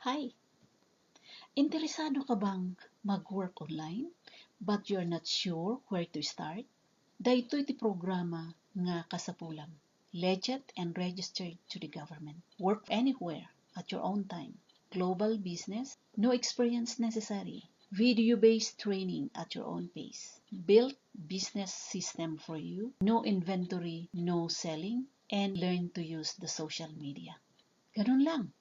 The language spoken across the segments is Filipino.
Hi! Interesado ka bang mag-work online but you're not sure where to start? Daytoy ti programa nga kasapulam. Legit and registered to the government. Work anywhere at your own time. Global business, no experience necessary. Video-based training at your own pace. Built business system for you. No inventory, no selling, and learn to use the social media. Ganun lang.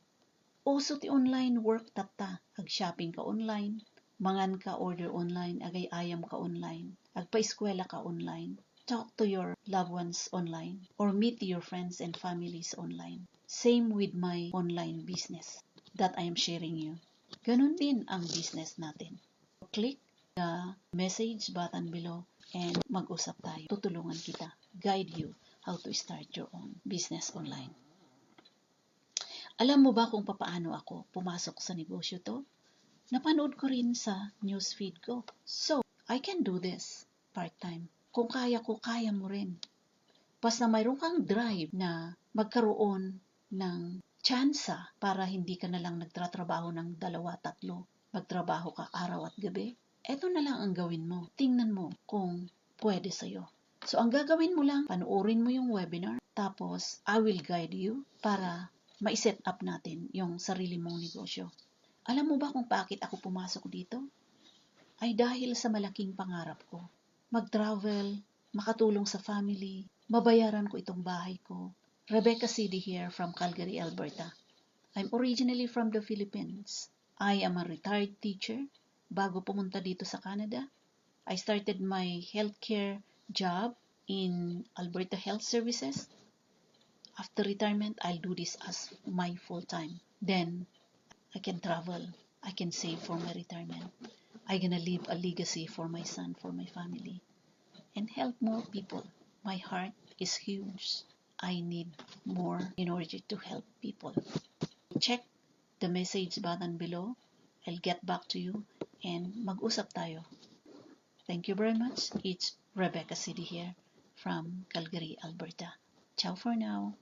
Uso ti online work tatta, ag-shopping ka online, mangan ka order online, agay ayam ka online, agpa-eskwela ka online, talk to your loved ones online, or meet your friends and families online. Same with my online business that I am sharing you. Ganun din ang business natin. Click the message button below and mag-usap tayo. Tutulungan kita, guide you how to start your own business online. Alam mo ba kung papaano ako pumasok sa negosyo to? Napanood ko rin sa newsfeed ko. So, I can do this part-time. Kung kaya ko, kaya mo rin. Basta mayroon kang drive na magkaroon ng tsansa para hindi ka na lang nagtratrabaho ng 2-3. Magtrabaho ka araw at gabi. Eto na lang ang gawin mo. Tingnan mo kung pwede sa'yo. So, ang gagawin mo lang, panuorin mo yung webinar, tapos I will guide you para ma-set up natin yung sarili mong negosyo. Alam mo ba kung bakit ako pumasok dito? Ay dahil sa malaking pangarap ko. Mag-travel, makatulong sa family, mabayaran ko itong bahay ko. Rebecca City here from Calgary, Alberta. I'm originally from the Philippines. I am a retired teacher. Bago pumunta dito sa Canada, I started my healthcare job in Alberta Health Services. After retirement, I'll do this as my full-time. Then, I can travel. I can save for my retirement. I'm gonna leave a legacy for my son, for my family, and help more people. My heart is huge. I need more in order to help people. Check the message button below. I'll get back to you and mag-usap tayo. Thank you very much. It's Rebecca City here from Calgary, Alberta. Ciao for now.